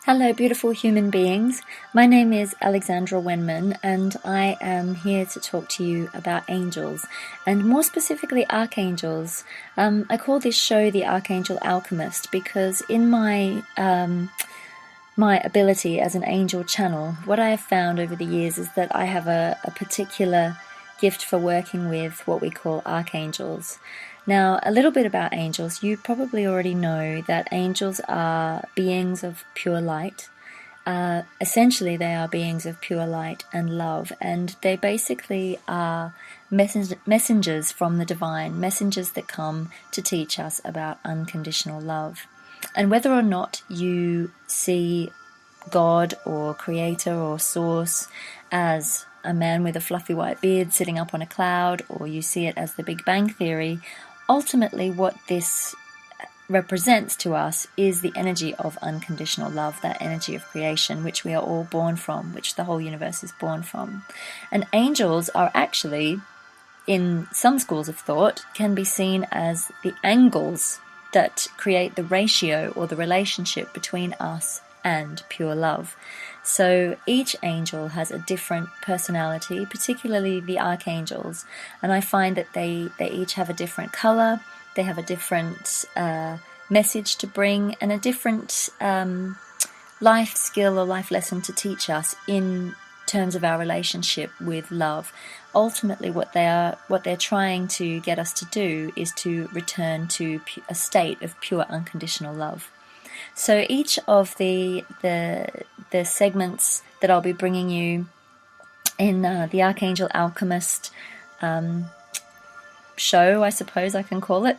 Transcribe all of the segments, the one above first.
Hello, beautiful human beings. My name is Alexandra Wenman, and I am here to talk to you about angels, and more specifically archangels. I call this show the Archangel Alchemist because in my ability as an angel channel, what I have found over the years is that I have a particular gift for working with what we call archangels. Now, a little bit about angels. You probably already know that angels are beings of pure light. Essentially, they are beings of pure light and love, and they basically are messengers from the divine, messengers that come to teach us about unconditional love. And whether or not you see God or Creator or Source as a man with a fluffy white beard sitting up on a cloud, or you see it as the Big Bang Theory, ultimately what this represents to us is the energy of unconditional love, that energy of creation, which we are all born from, which the whole universe is born from. And angels are actually, in some schools of thought, can be seen as the angles that create the ratio or the relationship between us and pure love. So each angel has a different personality, particularly the archangels, and I find that they each have a different color, they have a different message to bring, and a different life skill or life lesson to teach us in terms of our relationship with love. Ultimately, what they're trying to get us to do is to return to a state of pure unconditional love. So each of the segments that I'll be bringing you in the Archangel Alchemist show, I suppose I can call it,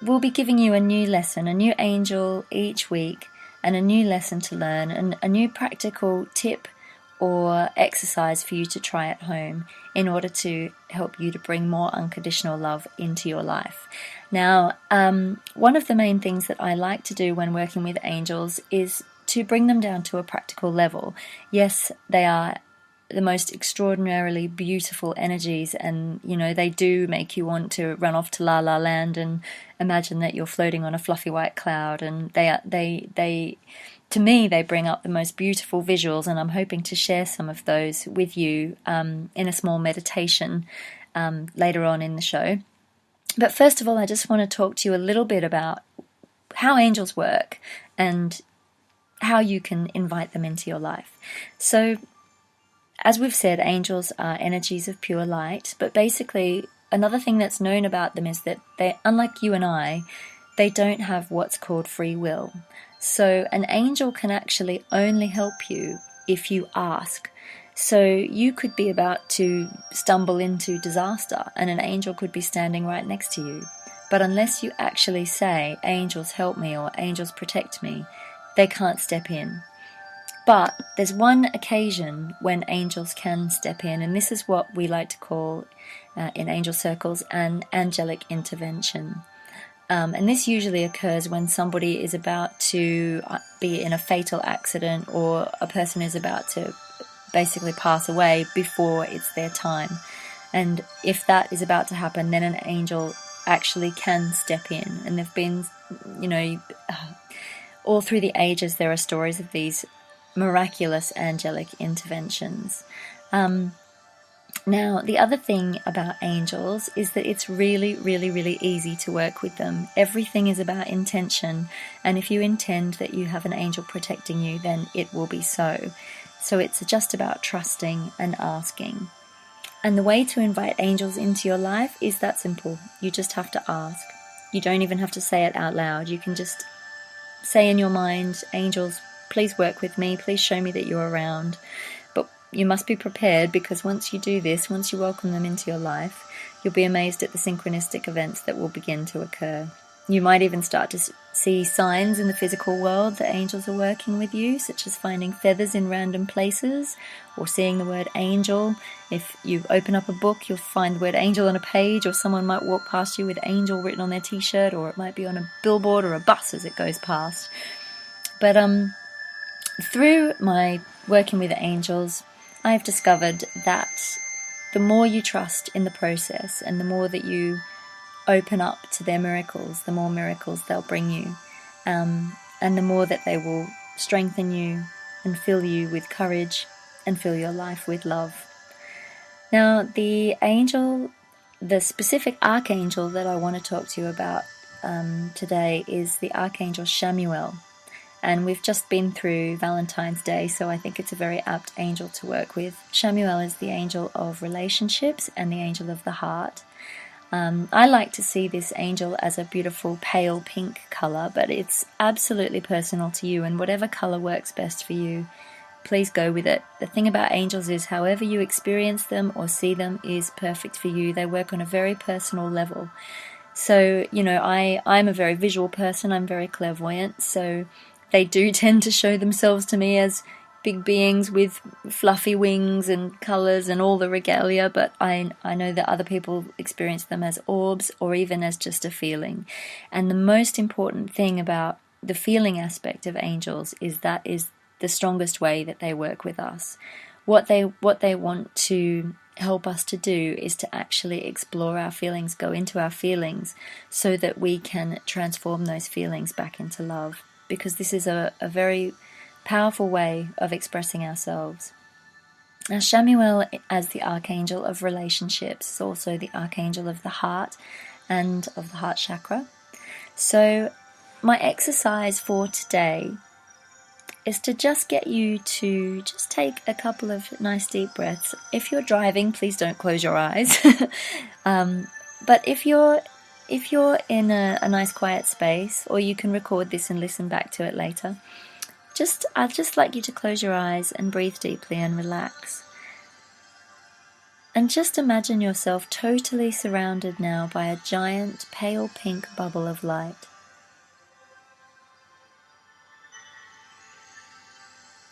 we'll be giving you a new lesson, a new angel each week, and a new lesson to learn, and a new practical tip or exercise for you to try at home in order to help you to bring more unconditional love into your life. Now, one of the main things that I like to do when working with angels is to bring them down to a practical level. Yes, they are the most extraordinarily beautiful energies, and they do make you want to run off to La La Land and imagine that you're floating on a fluffy white cloud, and they to me, they bring up the most beautiful visuals, and I'm hoping to share some of those with you in a small meditation later on in the show. But first of all, I just want to talk to you a little bit about how angels work and how you can invite them into your life. So, as we've said, angels are energies of pure light, but basically another thing that's known about them is that they, unlike you and I, they don't have what's called free will. So an angel can actually only help you if you ask. So you could be about to stumble into disaster, and an angel could be standing right next to you. But unless you actually say, "Angels help me," or "Angels protect me," they can't step in. But there's one occasion when angels can step in, and this is what we like to call, in angel circles, an angelic intervention. And this usually occurs when somebody is about to be in a fatal accident, or a person is about to basically pass away before it's their time. And if that is about to happen, then an angel actually can step in. And there've been, all through the ages, there are stories of these miraculous angelic interventions. Now, the other thing about angels is that it's really, really, really easy to work with them. Everything is about intention, and if you intend that you have an angel protecting you, then it will be so. So it's just about trusting and asking. And the way to invite angels into your life is that simple. You just have to ask. You don't even have to say it out loud. You can just say in your mind, "Angels, please work with me. Please show me that you're around." You must be prepared, because once you do this, once you welcome them into your life, you'll be amazed at the synchronistic events that will begin to occur. You might even start to see signs in the physical world that angels are working with you, such as finding feathers in random places, or seeing the word angel. If you open up a book, you'll find the word angel on a page, or someone might walk past you with angel written on their t-shirt, or it might be on a billboard or a bus as it goes past. But through my working with angels, I've discovered that the more you trust in the process, and the more that you open up to their miracles, the more miracles they'll bring you, and the more that they will strengthen you and fill you with courage and fill your life with love. Now, the specific archangel that I want to talk to you about today is the Archangel Chamuel. And we've just been through Valentine's Day, so I think it's a very apt angel to work with. Chamuel is the angel of relationships and the angel of the heart. I like to see this angel as a beautiful pale pink colour, but it's absolutely personal to you, and whatever colour works best for you, please go with it. The thing about angels is however you experience them or see them is perfect for you. They work on a very personal level. So, I'm a very visual person, I'm very clairvoyant, so they do tend to show themselves to me as big beings with fluffy wings and colours and all the regalia, but I know that other people experience them as orbs or even as just a feeling. And the most important thing about the feeling aspect of angels is that is the strongest way that they work with us. What they want to help us to do is to actually explore our feelings, go into our feelings, so that we can transform those feelings back into love. Because this is a very powerful way of expressing ourselves. Now, Chamuel, as the Archangel of relationships, is also the Archangel of the heart and of the heart chakra. So my exercise for today is to just get you to just take a couple of nice deep breaths. If you're driving, please don't close your eyes. But if you're in a nice quiet space, or you can record this and listen back to it later, I'd just like you to close your eyes and breathe deeply and relax. And just imagine yourself totally surrounded now by a giant pale pink bubble of light.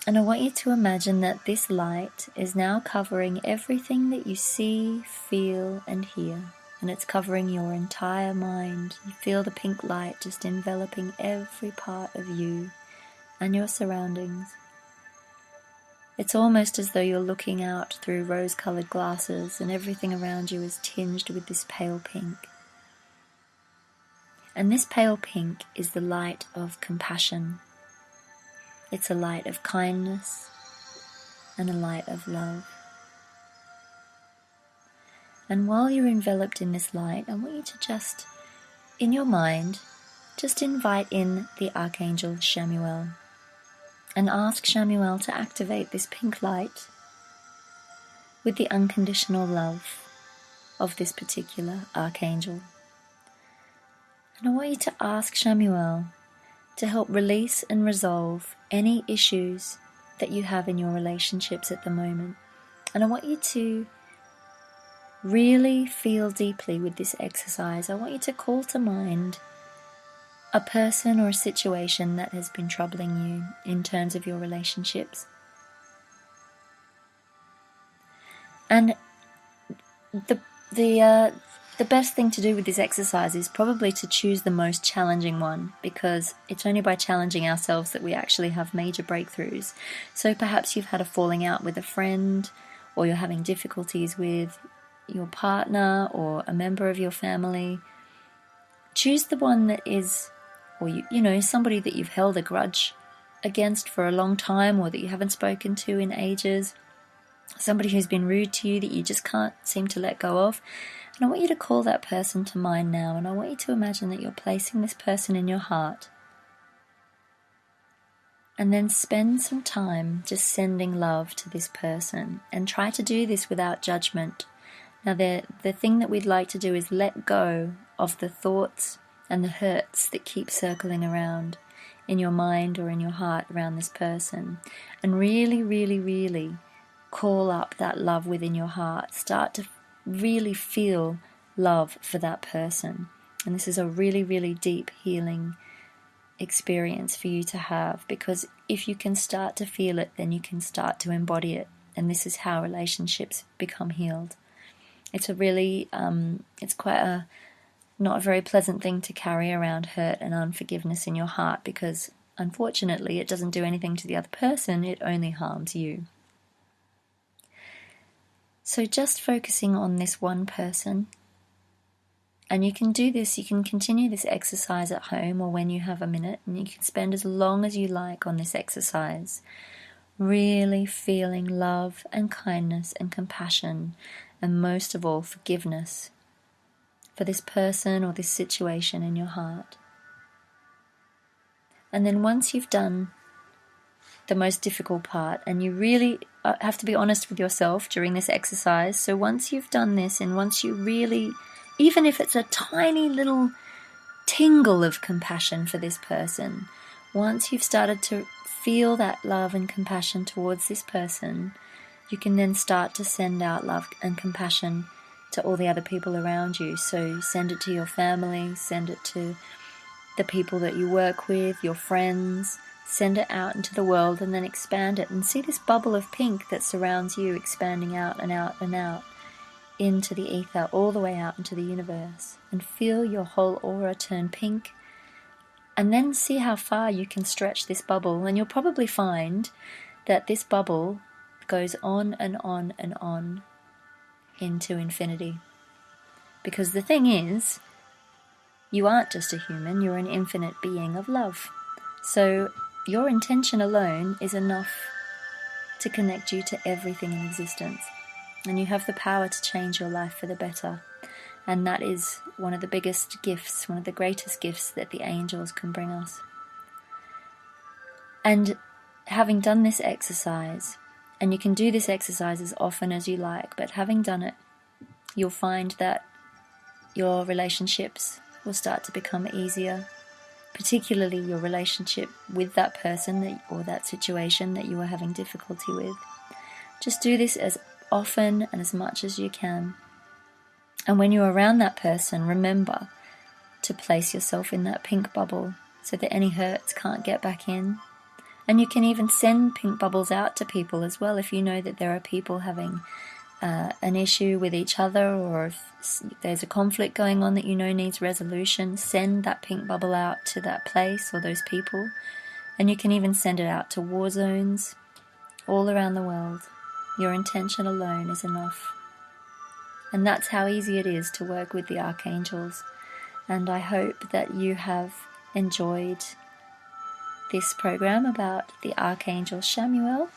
And I want you to imagine that this light is now covering everything that you see, feel, and hear. And it's covering your entire mind. You feel the pink light just enveloping every part of you and your surroundings. It's almost as though you're looking out through rose-colored glasses and everything around you is tinged with this pale pink. And this pale pink is the light of compassion. It's a light of kindness and a light of love. And while you're enveloped in this light, I want you to just, in your mind, just invite in the Archangel Chamuel and ask Chamuel to activate this pink light with the unconditional love of this particular Archangel. And I want you to ask Chamuel to help release and resolve any issues that you have in your relationships at the moment. And I want you to really feel deeply with this exercise. I want you to call to mind a person or a situation that has been troubling you in terms of your relationships. And the best thing to do with this exercise is probably to choose the most challenging one, because it's only by challenging ourselves that we actually have major breakthroughs. So perhaps you've had a falling out with a friend, or you're having difficulties with your partner or a member of your family. Choose the one that is, or somebody that you've held a grudge against for a long time, or that you haven't spoken to in ages, somebody who's been rude to you that you just can't seem to let go of. And I want you to call that person to mind now, and I want you to imagine that you're placing this person in your heart. And then spend some time just sending love to this person, and try to do this without judgment. Now, the thing that we'd like to do is let go of the thoughts and the hurts that keep circling around in your mind or in your heart around this person, and really, really, really call up that love within your heart. Start to really feel love for that person. And this is a really, really deep healing experience for you to have, because if you can start to feel it, then you can start to embody it. And this is how relationships become healed. It's it's quite not a very pleasant thing to carry around hurt and unforgiveness in your heart, because unfortunately it doesn't do anything to the other person, it only harms you. So just focusing on this one person And you can do this, you can continue this exercise at home or when you have a minute, and you can spend as long as you like on this exercise, really feeling love and kindness and compassion, and most of all, forgiveness for this person or this situation in your heart. And then once you've done the most difficult part, and you really have to be honest with yourself during this exercise, so once you've done this, and once you really, even if it's a tiny little tingle of compassion for this person, once you've started to feel that love and compassion towards this person, you can then start to send out love and compassion to all the other people around you. So send it to your family, send it to the people that you work with, your friends, send it out into the world, and then expand it. And see this bubble of pink that surrounds you expanding out and out and out into the ether, all the way out into the universe. And feel your whole aura turn pink. And then see how far you can stretch this bubble. And you'll probably find that this bubble goes on and on and on into infinity. Because the thing is, you aren't just a human, you're an infinite being of love. So your intention alone is enough to connect you to everything in existence. And you have the power to change your life for the better. And that is one of the biggest gifts, one of the greatest gifts that the angels can bring us. And having done this exercise, and you can do this exercise as often as you like, but having done it, you'll find that your relationships will start to become easier, particularly your relationship with that person or that situation that you are having difficulty with. Just do this as often and as much as you can. And when you're around that person, remember to place yourself in that pink bubble so that any hurts can't get back in. And you can even send pink bubbles out to people as well if you know that there are people having an issue with each other, or if there's a conflict going on that you know needs resolution. Send that pink bubble out to that place or those people. And you can even send it out to war zones all around the world. Your intention alone is enough. And that's how easy it is to work with the archangels. And I hope that you have enjoyed this program about the Archangel Chamuel.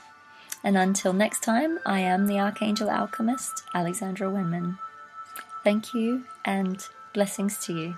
And until next time, I am the Archangel Alchemist, Alexandra Wenman. Thank you and blessings to you.